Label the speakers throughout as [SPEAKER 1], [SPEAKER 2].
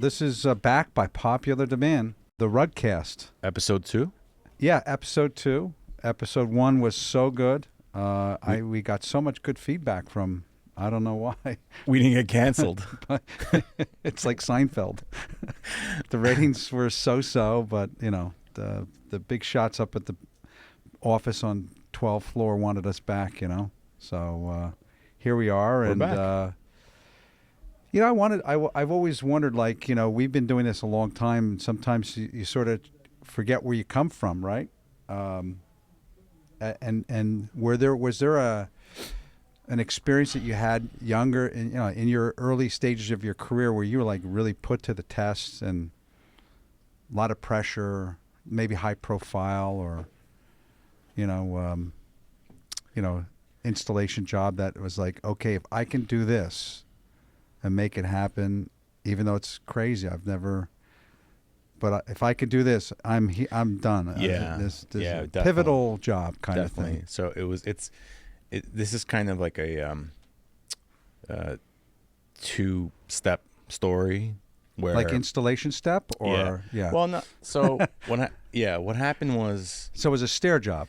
[SPEAKER 1] this is back by popular demand, the Rugcast.
[SPEAKER 2] Episode 2?
[SPEAKER 1] Yeah, episode 2. Episode 1 was so good. We got so much good feedback from, I don't know why.
[SPEAKER 2] We didn't get canceled.
[SPEAKER 1] But it's like Seinfeld. The ratings were so-so, but, you know, the big shots up at the office on 12th floor wanted us back, you know. So here we are.
[SPEAKER 2] We're back.
[SPEAKER 1] You know, I've always wondered, like, you know, we've been doing this a long time. And sometimes you sort of forget where you come from, right? And was there an experience that you had younger, in your early stages of your career, where you were like really put to the test and a lot of pressure, maybe high profile, or installation job that was like, okay, if I can do this and make it happen, even though it's crazy, but if I could do this, I'm done.
[SPEAKER 2] Yeah,
[SPEAKER 1] This
[SPEAKER 2] definitely.
[SPEAKER 1] pivotal job kind
[SPEAKER 2] Definitely.
[SPEAKER 1] of thing.
[SPEAKER 2] So this is kind of like a two-step story where,
[SPEAKER 1] Like installation step, or yeah.
[SPEAKER 2] Well, no. So what happened was,
[SPEAKER 1] So it was a stair job.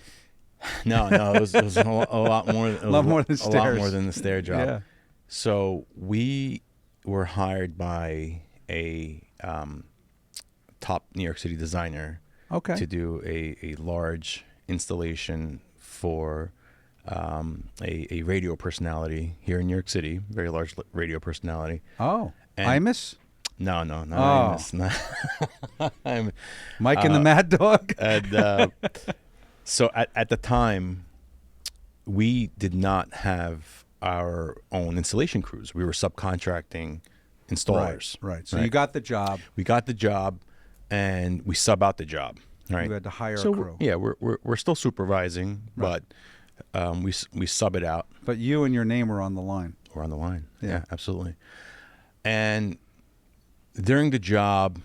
[SPEAKER 2] no, it was a lot more. A
[SPEAKER 1] lot more than
[SPEAKER 2] a lot
[SPEAKER 1] stairs.
[SPEAKER 2] more than the stair job.
[SPEAKER 1] Yeah.
[SPEAKER 2] So we were hired by a top New York City designer
[SPEAKER 1] Okay.
[SPEAKER 2] to do a large installation for a radio personality here in New York City, very large radio personality.
[SPEAKER 1] Oh,
[SPEAKER 2] And-
[SPEAKER 1] Imus?
[SPEAKER 2] No, not
[SPEAKER 1] Oh.
[SPEAKER 2] Amos. No.
[SPEAKER 1] Mike and the Mad Dog?
[SPEAKER 2] And so at the time, we did not have our own installation crews. We were subcontracting installers.
[SPEAKER 1] Right. So you got the job.
[SPEAKER 2] We got the job, and we sub out the job. Right.
[SPEAKER 1] You had to hire
[SPEAKER 2] So
[SPEAKER 1] a crew.
[SPEAKER 2] yeah, we're still supervising,
[SPEAKER 1] Right.
[SPEAKER 2] but we sub it out.
[SPEAKER 1] But you and your name were on the line.
[SPEAKER 2] We're on the line.
[SPEAKER 1] Yeah.
[SPEAKER 2] Yeah, absolutely. And during the job,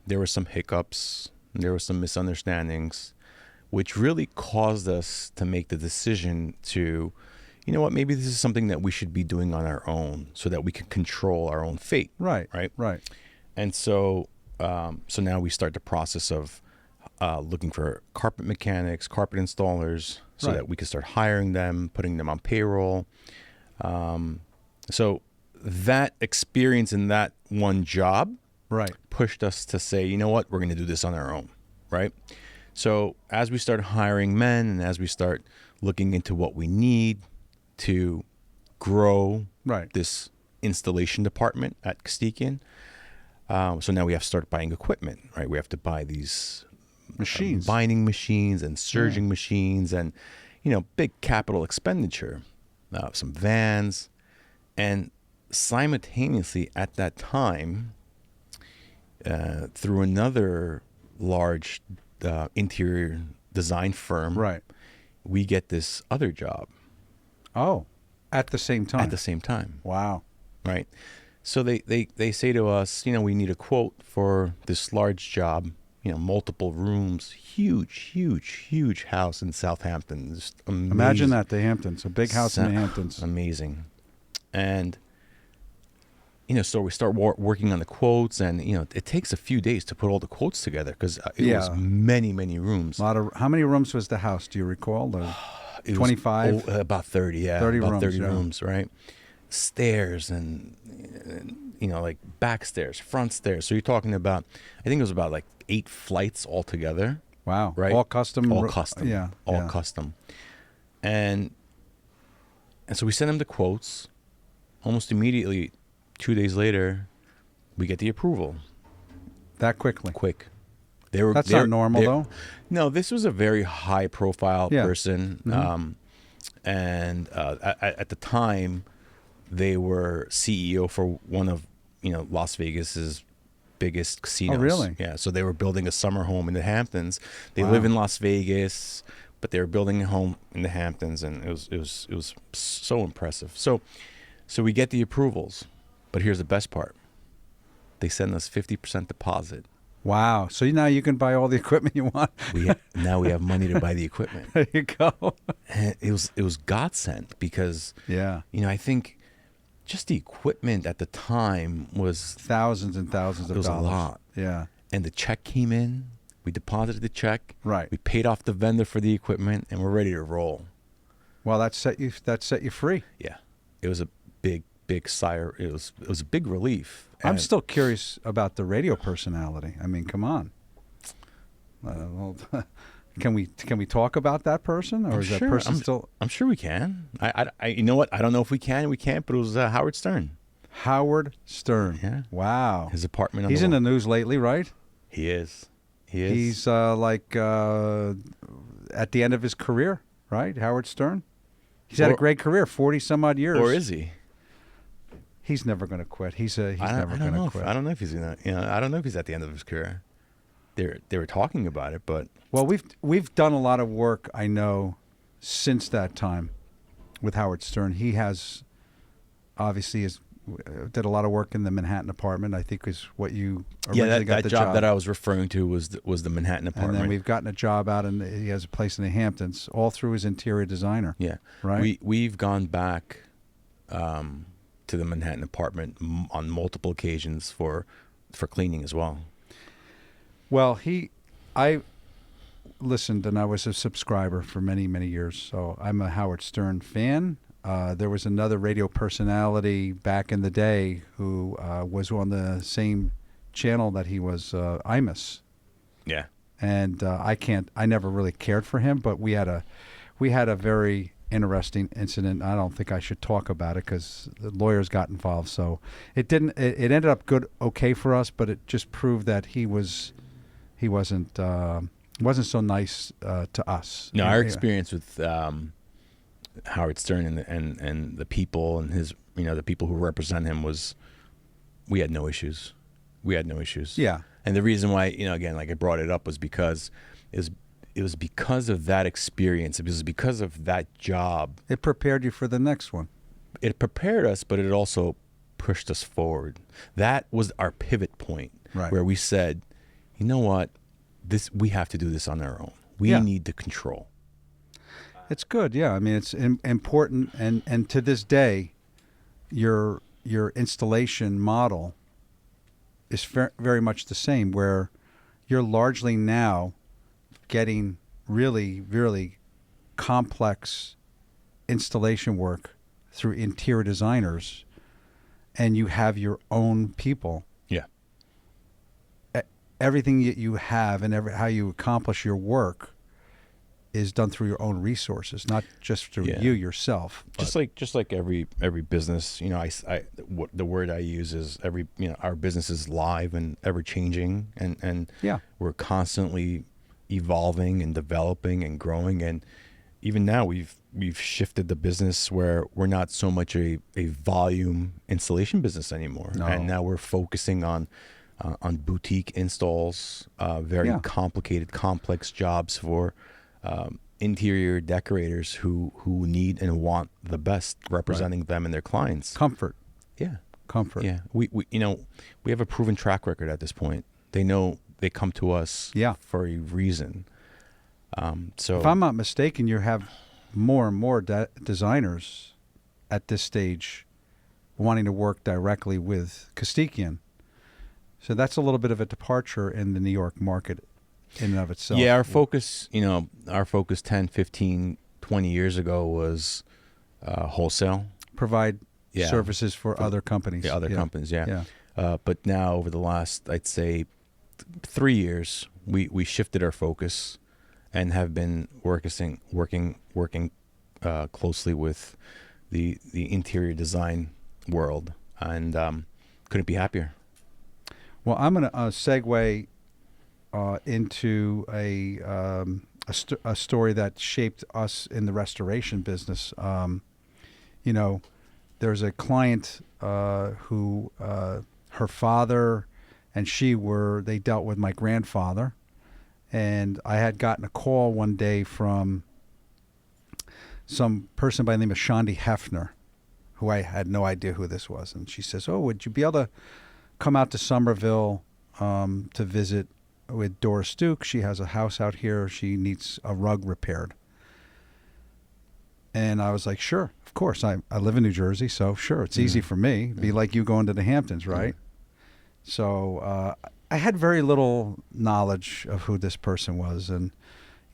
[SPEAKER 2] there were some hiccups, there were some misunderstandings, which really caused us to make the decision to, you know what, maybe this is something that we should be doing on our own so that we can control our own fate.
[SPEAKER 1] Right.
[SPEAKER 2] Right. And so now we start the process of looking for carpet mechanics, carpet installers, so
[SPEAKER 1] Right.
[SPEAKER 2] that we can start hiring them, putting them on payroll. So that experience in that one job
[SPEAKER 1] Right.
[SPEAKER 2] pushed us to say, you know what, we're going to do this on our own, right? So as we start hiring men and as we start looking into what we need to grow
[SPEAKER 1] Right.
[SPEAKER 2] this installation department at Costikyan, so now we have to start buying equipment, right? We have to buy these
[SPEAKER 1] Machines.
[SPEAKER 2] binding machines and serging machines and, big capital expenditure, some vans. And simultaneously at that time, through another large interior design firm,
[SPEAKER 1] Right.
[SPEAKER 2] we get this other job
[SPEAKER 1] Oh, at the same time.
[SPEAKER 2] at the same time,
[SPEAKER 1] Wow.
[SPEAKER 2] right? So they say to us, we need a quote for this large job, multiple rooms, huge house in Southampton. Just amazing.
[SPEAKER 1] Imagine that, the Hamptons, a big house in the Hamptons.
[SPEAKER 2] Amazing. And, so we start working on the quotes, and, it takes a few days to put all the quotes together because it was many rooms.
[SPEAKER 1] How many rooms was the house? Do you recall?
[SPEAKER 2] It was
[SPEAKER 1] 25?
[SPEAKER 2] about 30, yeah.
[SPEAKER 1] 30
[SPEAKER 2] about
[SPEAKER 1] rooms,
[SPEAKER 2] 30
[SPEAKER 1] yeah.
[SPEAKER 2] rooms, right? Stairs and like back stairs, front stairs. So you're talking about, I think it was about like 8 flights altogether.
[SPEAKER 1] Wow.
[SPEAKER 2] Right.
[SPEAKER 1] All custom.
[SPEAKER 2] All custom.
[SPEAKER 1] Yeah.
[SPEAKER 2] All
[SPEAKER 1] yeah.
[SPEAKER 2] custom. And so we send them the quotes. Almost immediately, 2 days later, we get the approval.
[SPEAKER 1] That quickly.
[SPEAKER 2] Quick.
[SPEAKER 1] That's not normal, though.
[SPEAKER 2] No, this was a very high-profile
[SPEAKER 1] Yeah.
[SPEAKER 2] person.
[SPEAKER 1] Mhm.
[SPEAKER 2] And at the time, they were CEO for one of Las Vegas's biggest casinos.
[SPEAKER 1] Oh, really?
[SPEAKER 2] Yeah. So they were building a summer home in the Hamptons. They
[SPEAKER 1] Wow.
[SPEAKER 2] live in Las Vegas, but they were building a home in the Hamptons, and it was so impressive. So we get the approvals, but here's the best part: they send us 50% deposit.
[SPEAKER 1] Wow. So now you can buy all the equipment you want.
[SPEAKER 2] Now we have money to buy the equipment.
[SPEAKER 1] There you go.
[SPEAKER 2] And it was godsend because
[SPEAKER 1] Yeah.
[SPEAKER 2] I think just the equipment at the time was
[SPEAKER 1] Thousands and thousands
[SPEAKER 2] it
[SPEAKER 1] of
[SPEAKER 2] was
[SPEAKER 1] dollars.
[SPEAKER 2] a lot.
[SPEAKER 1] Yeah.
[SPEAKER 2] And the check came in. We deposited the check.
[SPEAKER 1] Right.
[SPEAKER 2] We paid off the vendor for the equipment, and we're ready to roll.
[SPEAKER 1] Well, that set you free.
[SPEAKER 2] Yeah, it was a big sire. It was a big relief.
[SPEAKER 1] I'm
[SPEAKER 2] And
[SPEAKER 1] still curious about the radio personality. I mean, come on. Well, can we talk about that person, or
[SPEAKER 2] I'm
[SPEAKER 1] is
[SPEAKER 2] sure-
[SPEAKER 1] that person
[SPEAKER 2] I'm-
[SPEAKER 1] still
[SPEAKER 2] I'm sure we can. I you know what? I don't know if we can. We can't. But it was Howard Stern.
[SPEAKER 1] Howard Stern?
[SPEAKER 2] Yeah.
[SPEAKER 1] Wow.
[SPEAKER 2] His apartment. On
[SPEAKER 1] He's
[SPEAKER 2] the
[SPEAKER 1] in the
[SPEAKER 2] wall.
[SPEAKER 1] news lately, right?
[SPEAKER 2] He is. He is.
[SPEAKER 1] He's like at the end of his career, right? Howard Stern. He's had a
[SPEAKER 2] Or-
[SPEAKER 1] great career, 40 some odd years.
[SPEAKER 2] Or is he?
[SPEAKER 1] He's never going to quit. He's
[SPEAKER 2] I
[SPEAKER 1] never
[SPEAKER 2] don't
[SPEAKER 1] going
[SPEAKER 2] know
[SPEAKER 1] to
[SPEAKER 2] if-
[SPEAKER 1] quit.
[SPEAKER 2] I don't know if he's gonna. I don't know if he's at the end of his career. They were talking about it, but
[SPEAKER 1] Well, we've done a lot of work, I know, since that time with Howard Stern. He has obviously did a lot of work in the Manhattan apartment. I think is what you originally got
[SPEAKER 2] that
[SPEAKER 1] the
[SPEAKER 2] job that I was referring to was the Manhattan
[SPEAKER 1] and
[SPEAKER 2] apartment.
[SPEAKER 1] then we've gotten a job out in he has a place in the Hamptons, all through his interior designer.
[SPEAKER 2] Yeah,
[SPEAKER 1] Right.
[SPEAKER 2] We've gone back to the Manhattan apartment on multiple occasions for cleaning as well.
[SPEAKER 1] Well, I listened and I was a subscriber for many, many years. So I'm a Howard Stern fan. There was another radio personality back in the day who was on the same channel that he was, Imus.
[SPEAKER 2] Yeah,
[SPEAKER 1] And I never really cared for him, but we had a very interesting incident. I don't think I should talk about it because the lawyers got involved. So it ended up okay for us, but it just proved that he wasn't so nice to us.
[SPEAKER 2] no,
[SPEAKER 1] Yeah,
[SPEAKER 2] our
[SPEAKER 1] yeah.
[SPEAKER 2] experience with Howard Stern and the people and his the people who represent him was we had no issues.
[SPEAKER 1] Yeah.
[SPEAKER 2] And the reason why, again, like I brought it up was because it was because of that experience. It was because of that job.
[SPEAKER 1] It prepared you for the next one.
[SPEAKER 2] It prepared us, but it also pushed us forward. That was our pivot point,
[SPEAKER 1] Right.
[SPEAKER 2] where we said, you know what, we have to do this on our own. We
[SPEAKER 1] Yeah.
[SPEAKER 2] need the control.
[SPEAKER 1] It's good, yeah. I mean, it's important, and to this day, your installation model is very much the same, where you're largely now getting really, really complex installation work through interior designers, and you have your own people.
[SPEAKER 2] Yeah.
[SPEAKER 1] Everything that you have and how you accomplish your work is done through your own resources, not just through
[SPEAKER 2] Yeah.
[SPEAKER 1] you yourself.
[SPEAKER 2] Just like every business, what the word I use is our business is live and ever changing, and
[SPEAKER 1] Yeah.
[SPEAKER 2] we're constantly evolving and developing and growing. And even now we've shifted the business where we're not so much a volume installation business anymore.
[SPEAKER 1] No.
[SPEAKER 2] And now we're focusing on boutique installs, very
[SPEAKER 1] Yeah.
[SPEAKER 2] complicated, complex jobs for interior decorators who need and want the best representing them and their clients.
[SPEAKER 1] Comfort.
[SPEAKER 2] Yeah.
[SPEAKER 1] Comfort.
[SPEAKER 2] Yeah. We have a proven track record at this point. They know they come to us
[SPEAKER 1] Yeah.
[SPEAKER 2] for a reason. So
[SPEAKER 1] If I'm not mistaken, you have more and more designers at this stage wanting to work directly with Costikyan. So that's a little bit of a departure in the New York market in and of itself.
[SPEAKER 2] yeah, our focus 10, 15, 20 years ago was wholesale.
[SPEAKER 1] Provide
[SPEAKER 2] Yeah.
[SPEAKER 1] services for other companies.
[SPEAKER 2] Yeah, other companies, yeah.
[SPEAKER 1] Yeah.
[SPEAKER 2] But now over the last, I'd say, 3 years, we shifted our focus and have been working closely with the interior design world, and couldn't be happier.
[SPEAKER 1] Well, I'm going to segue into a story that shaped us in the restoration business. There's a client who her father and they dealt with my grandfather, and I had gotten a call one day from some person by the name of Shandi Hefner, who I had no idea who this was, and she says, "Oh, would you be able to come out to Somerville to visit with Doris Duke? She has a house out here. She needs a rug repaired." And I was like, sure, of course. I live in New Jersey, so sure, it's easy for me. Be like you going to the Hamptons, right? So I had very little knowledge of who this person was. And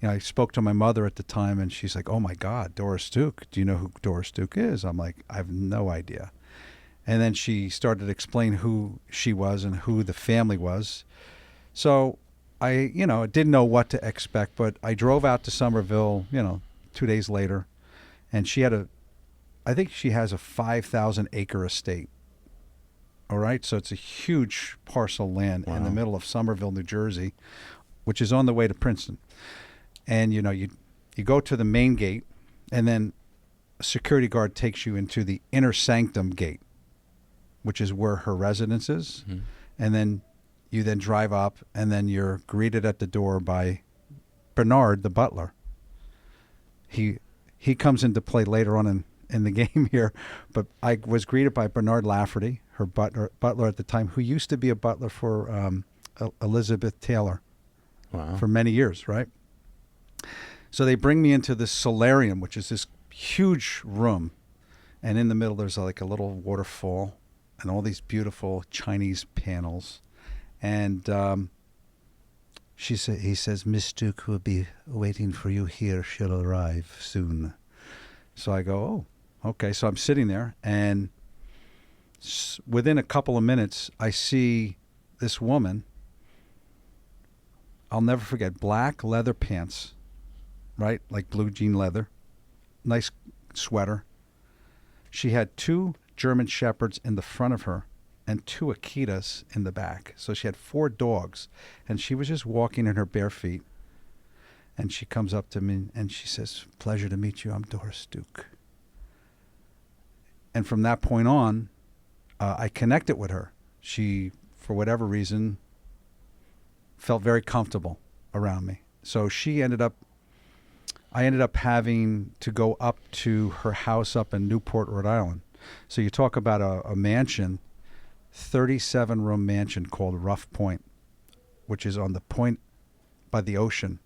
[SPEAKER 1] I spoke to my mother at the time, and she's like, oh, my God, Doris Duke. Do you know who Doris Duke is? I'm like, I have no idea. And then she started to explain who she was and who the family was. So I didn't know what to expect, but I drove out to Somerville, 2 days later, and I think she has a 5,000 acre estate. All right. So it's a huge parcel of land in the middle of Somerville, New Jersey, which is on the way to Princeton. And, you go to the main gate, and then a security guard takes you into the inner sanctum gate, which is where her residence is. Mm-hmm. And then you then drive up, and then you're greeted at the door by Bernard, the butler. He comes into play later on in the game here, but I was greeted by Bernard Lafferty, her butler at the time, who used to be a butler for Elizabeth Taylor for many years, right? So they bring me into this solarium, which is this huge room, and in the middle there's like a little waterfall and all these beautiful Chinese panels. And he says, Miss Duke will be waiting for you here. She'll arrive soon. So I go, oh, okay. So I'm sitting there, and within a couple of minutes, I see this woman. I'll never forget, black leather pants, right? Like blue jean leather, nice sweater. She had 2 German Shepherds in the front of her and 2 Akitas in the back. So she had 4 dogs, and she was just walking in her bare feet. And she comes up to me and she says, pleasure to meet you. I'm Doris Duke. And from that point on, I connected with her. She, for whatever reason, felt very comfortable around me. So I ended up having to go up to her house up in Newport, Rhode Island. So you talk about a mansion, 37-room mansion called Rough Point, which is on the point by the ocean.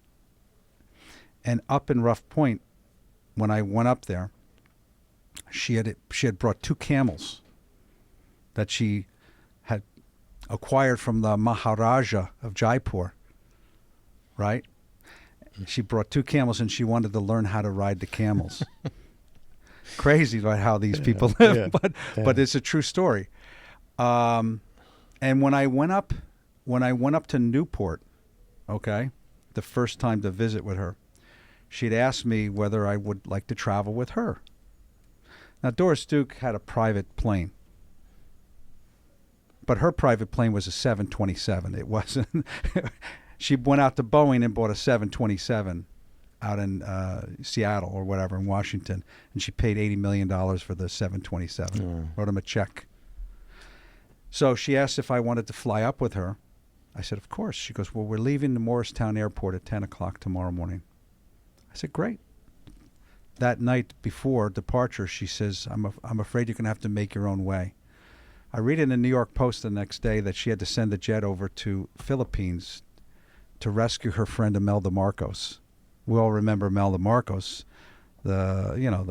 [SPEAKER 1] And up in Rough Point, when I went up there, she had brought 2 camels that she had acquired from the Maharaja of Jaipur, right? She brought 2 camels, and she wanted to learn how to ride the camels. Crazy, right? How these people live, but it's a true story. And when I went up to Newport, okay, the first time to visit with her, she'd asked me whether I would like to travel with her. Now, Doris Duke had a private plane, but her private plane was a 727. It wasn't. She went out to Boeing and bought a 727 out in Seattle or whatever in Washington, and she paid $80 million for the 727. Wrote him a check. So she asked if I wanted to fly up with her. I said, of course. She goes, well, we're leaving the Morristown Airport at 10 o'clock tomorrow morning. I said, great. That night before departure, she says, I'm afraid you're going to have to make your own way. I read in the New York Post the next day that she had to send a jet over to Philippines to rescue her friend Imelda Marcos. We all remember Imelda Marcos. Her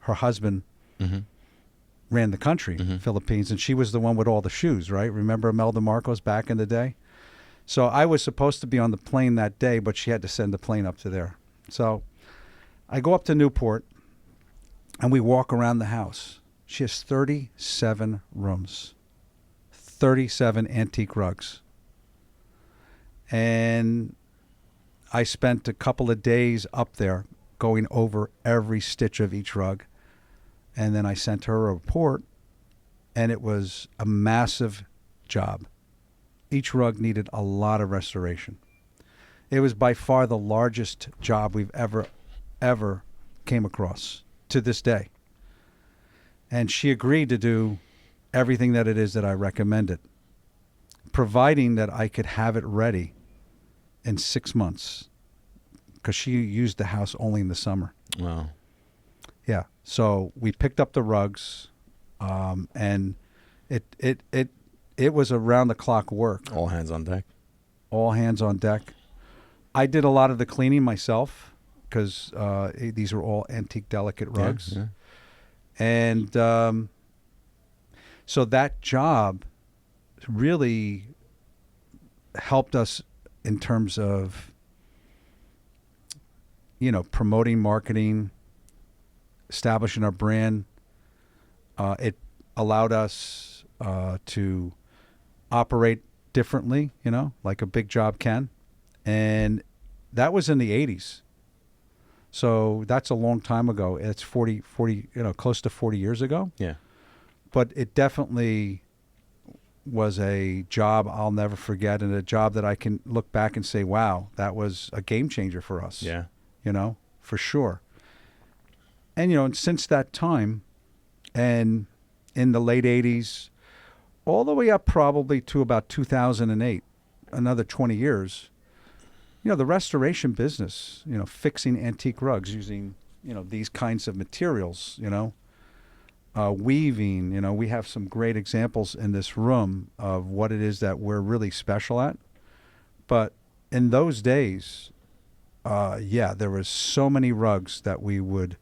[SPEAKER 1] husband ran the country, Philippines, and she was the one with all the shoes, right? Remember Imelda Marcos back in the day? So I was supposed to be on the plane that day, but she had to send the plane up to there. So I go up to Newport, and we walk around the house. She has 37 rooms, 37 antique rugs. And I spent a couple of days up there going over every stitch of each rug. And then I sent her a report, and it was a massive job. Each rug needed a lot of restoration. It was by far the largest job we've ever came across to this day. And she agreed to do everything that it is that I recommended, providing that I could have it ready in 6 months, because she used the house only in the summer.
[SPEAKER 2] Wow.
[SPEAKER 1] Yeah. So we picked up the rugs, and it was around the clock work.
[SPEAKER 2] All hands on deck.
[SPEAKER 1] All hands on deck. I did a lot of the cleaning myself. because these are all antique delicate
[SPEAKER 2] Yeah,
[SPEAKER 1] rugs.
[SPEAKER 2] yeah.
[SPEAKER 1] And so that job really helped us in terms of, promoting, marketing, establishing our brand. It allowed us to operate differently, like a big job can. And that was in the 80s. So that's a long time ago. It's 40, close to 40 years ago.
[SPEAKER 2] Yeah.
[SPEAKER 1] But it definitely was a job I'll never forget, and a job that I can look back and say, wow, that was a game changer for us.
[SPEAKER 2] Yeah.
[SPEAKER 1] For sure. And, and since that time, and in the late 80s, all the way up probably to about 2008, another 20 years, the restoration business, fixing antique rugs using, these kinds of materials, weaving, we have some great examples in this room of what it is that we're really special at. But in those days, there was so many rugs that we would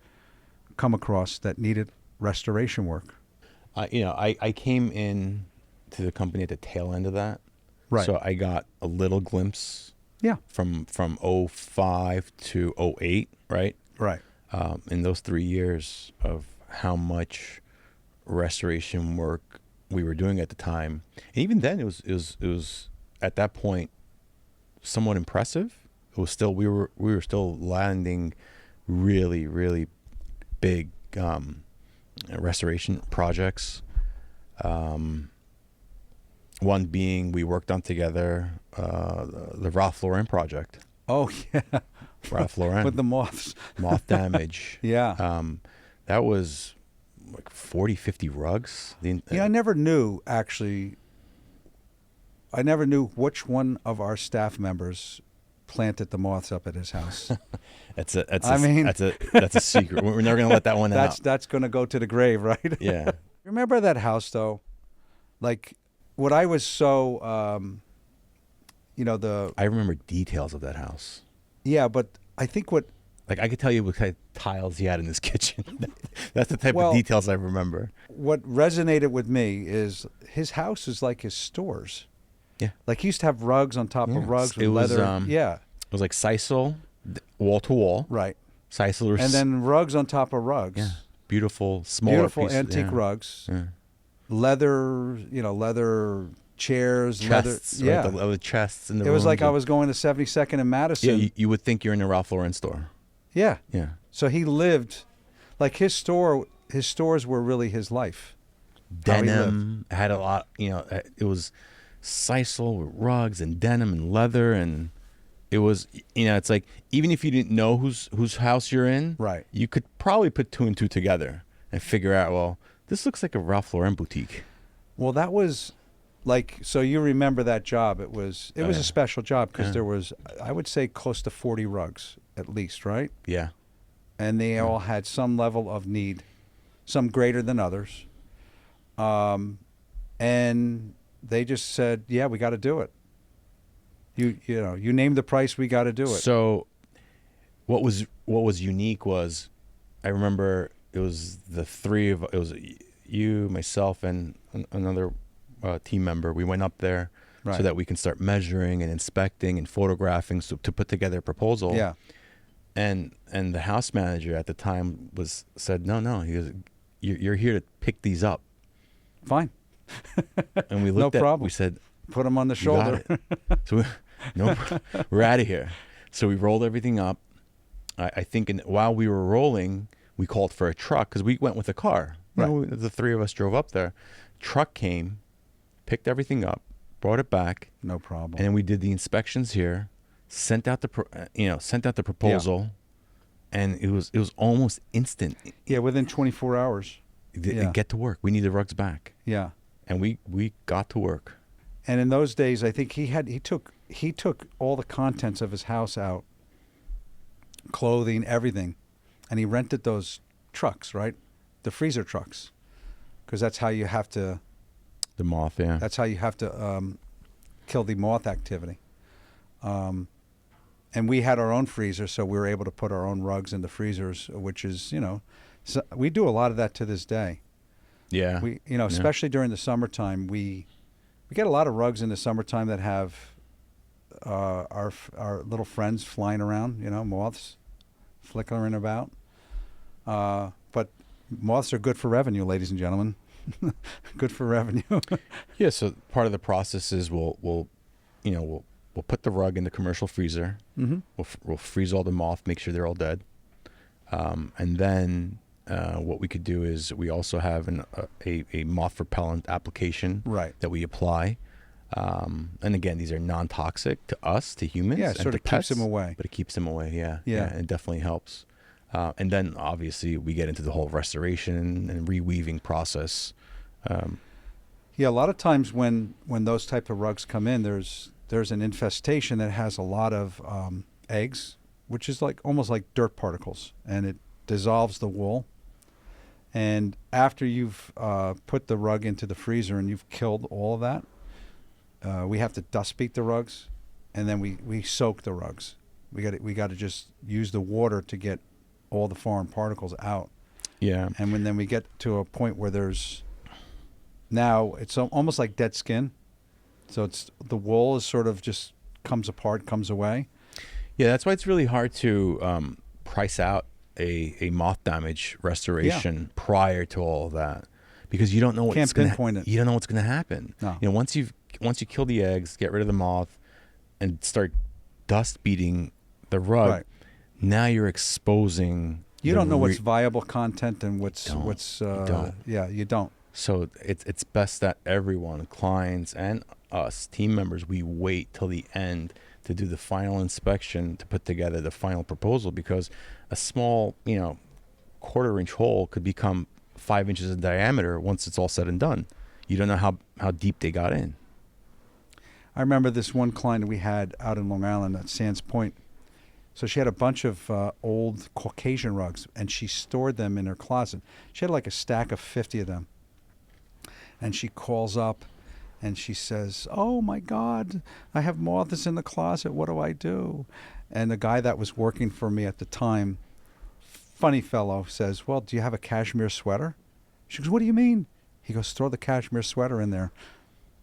[SPEAKER 1] come across that needed restoration work.
[SPEAKER 2] I came in to the company at the tail end of that.
[SPEAKER 1] Right.
[SPEAKER 2] So I got a little glimpse.
[SPEAKER 1] Yeah.
[SPEAKER 2] From 05 to 08, right?
[SPEAKER 1] Right.
[SPEAKER 2] In those 3 years of how much restoration work we were doing at the time, and even then it was at that point somewhat impressive. It was still we were still landing really, really big restoration projects. One being we worked on together the Ralph Lauren project.
[SPEAKER 1] Oh yeah,
[SPEAKER 2] Ralph Lauren
[SPEAKER 1] with the moths,
[SPEAKER 2] moth damage.
[SPEAKER 1] Yeah.
[SPEAKER 2] That was like 40, 50 rugs.
[SPEAKER 1] I never knew actually. I never knew which one of our staff members planted the moths up at his house.
[SPEAKER 2] That's a secret. We're never gonna let that one out.
[SPEAKER 1] That's gonna go to the grave, right?
[SPEAKER 2] Yeah.
[SPEAKER 1] Remember that house though? Like, what I was so,
[SPEAKER 2] I remember details of that house.
[SPEAKER 1] Yeah, but I think what...
[SPEAKER 2] Like, I could tell you what kind of tiles he had in his kitchen. That's the type of details I remember.
[SPEAKER 1] What resonated with me is his house is like his stores.
[SPEAKER 2] Yeah.
[SPEAKER 1] Like, he used to have rugs on top of rugs with leather.
[SPEAKER 2] It was like sisal, wall to wall.
[SPEAKER 1] Right.
[SPEAKER 2] Sisal.
[SPEAKER 1] And then rugs on top of rugs.
[SPEAKER 2] Yeah. Beautiful, smaller
[SPEAKER 1] antique rugs.
[SPEAKER 2] Yeah.
[SPEAKER 1] Leather, leather chairs,
[SPEAKER 2] chests,
[SPEAKER 1] leather.
[SPEAKER 2] Right? The chests in the
[SPEAKER 1] It was like
[SPEAKER 2] rooms.
[SPEAKER 1] I was going to 72nd and Madison.
[SPEAKER 2] Yeah, you would think you're in a Ralph Lauren store.
[SPEAKER 1] Yeah.
[SPEAKER 2] Yeah.
[SPEAKER 1] So he lived, like his stores were really his life.
[SPEAKER 2] Denim had a lot, it was sisal with rugs and denim and leather, and it was, it's like, even if you didn't know whose house you're in,
[SPEAKER 1] right,
[SPEAKER 2] you could probably put two and two together and figure out, well, this looks like a Ralph Lauren boutique.
[SPEAKER 1] Well, that was like, so you remember that job. It was a special job because there was, I would say, close to 40 rugs at least, right?
[SPEAKER 2] Yeah.
[SPEAKER 1] And they all had some level of need, some greater than others. And they just said, yeah, we got to do it. You name the price, we got to do it.
[SPEAKER 2] So what was unique was, I remember it was it was you, myself, and another team member. We went up there so that we can start measuring and inspecting and photographing to put together a proposal.
[SPEAKER 1] Yeah.
[SPEAKER 2] And the house manager at the time said, no, he goes, you're here to pick these up.
[SPEAKER 1] Fine.
[SPEAKER 2] And we looked
[SPEAKER 1] problem.
[SPEAKER 2] We said,
[SPEAKER 1] put them on the shoulder.
[SPEAKER 2] So we're out of here. So we rolled everything up. I think while we were rolling, we called for a truck because we went with a car.
[SPEAKER 1] Right.
[SPEAKER 2] The three of us drove up there. Truck came, picked everything up, brought it back.
[SPEAKER 1] No problem.
[SPEAKER 2] And then we did the inspections here, sent out the proposal, and it was almost instant.
[SPEAKER 1] Yeah, within 24 hours.
[SPEAKER 2] Get to work. We need the rugs back.
[SPEAKER 1] Yeah.
[SPEAKER 2] And we got to work.
[SPEAKER 1] And in those days, I think he took all the contents of his house out, clothing, everything, and he rented those trucks, right? The freezer trucks, because that's how you have to.
[SPEAKER 2] The moth, yeah.
[SPEAKER 1] That's how you have to kill the moth activity. And and we had our own freezer, so we were able to put our own rugs in the freezers, which is, so we do a lot of that to this day.
[SPEAKER 2] Yeah.
[SPEAKER 1] We, especially during the summertime, we get a lot of rugs in the summertime that have our little friends flying around, moths flickering about. But moths are good for revenue, ladies and gentlemen. Good for revenue.
[SPEAKER 2] Yeah. So part of the process is we'll put the rug in the commercial freezer.
[SPEAKER 1] Mm-hmm.
[SPEAKER 2] We'll freeze all the moth, make sure they're all dead, and then what we could do is we also have a moth repellent application
[SPEAKER 1] Right.
[SPEAKER 2] that we apply. And again, these are non-toxic to us, to humans.
[SPEAKER 1] Yeah,
[SPEAKER 2] and
[SPEAKER 1] sort
[SPEAKER 2] to
[SPEAKER 1] of keeps
[SPEAKER 2] pets,
[SPEAKER 1] them away.
[SPEAKER 2] But it keeps them away. Yeah.
[SPEAKER 1] Yeah.
[SPEAKER 2] It definitely helps. And then obviously we get into the whole restoration and reweaving process.
[SPEAKER 1] Yeah, a lot of times when those type of rugs come in, there's an infestation that has a lot of eggs, which is almost like dirt particles, and it dissolves the wool. And after you've put the rug into the freezer and you've killed all of that, we have to dust beat the rugs, and then we soak the rugs. We got to just use the water to get all the foreign particles out.
[SPEAKER 2] Yeah.
[SPEAKER 1] And then we get to a point where now it's almost like dead skin. So it's the wool is sort of just comes apart, comes away.
[SPEAKER 2] Yeah, that's why it's really hard to price out a moth damage restoration prior to all of that, because you don't know what's going to happen. You don't know what's going to happen.
[SPEAKER 1] No.
[SPEAKER 2] Once you kill the eggs, get rid of the moth, and start dust beating the rug,
[SPEAKER 1] Right.
[SPEAKER 2] now you're exposing.
[SPEAKER 1] You don't know what's viable content and
[SPEAKER 2] you don't.
[SPEAKER 1] Yeah, you don't.
[SPEAKER 2] So it's best that everyone, clients and us, team members, we wait till the end to do the final inspection to put together the final proposal, because a small, 1/4 inch hole could become 5 inches in diameter once it's all said and done. You don't know how deep they got in.
[SPEAKER 1] I remember this one client we had out in Long Island at Sands Point. So she had a bunch of old Caucasian rugs, and she stored them in her closet. She had like a stack of 50 of them. And she calls up and she says, "Oh my God, I have moths in the closet. What do I do?" And the guy that was working for me at the time, funny fellow, says, "Well, do you have a cashmere sweater?" She goes, "What do you mean?" He goes, "Throw the cashmere sweater in there.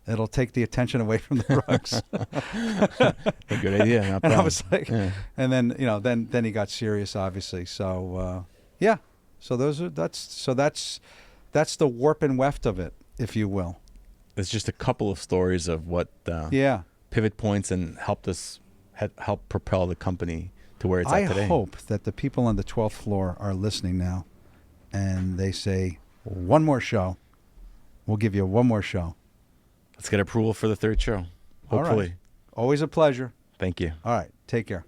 [SPEAKER 1] It'll take the attention away from the rugs."
[SPEAKER 2] A good idea. Not
[SPEAKER 1] And
[SPEAKER 2] bad.
[SPEAKER 1] I was like,
[SPEAKER 2] Yeah.
[SPEAKER 1] and then then he got serious, obviously. So yeah, so that's the warp and weft of it, if you will.
[SPEAKER 2] It's just a couple of stories of what
[SPEAKER 1] Yeah.
[SPEAKER 2] pivot points and help propel the company to where it's at today.
[SPEAKER 1] I hope that the people on the 12th floor are listening now, and they say, "One more show. We'll give you one more show."
[SPEAKER 2] Let's get approval for the third show.
[SPEAKER 1] All right.
[SPEAKER 2] Hopefully.
[SPEAKER 1] Always a pleasure.
[SPEAKER 2] Thank you.
[SPEAKER 1] All right. Take care.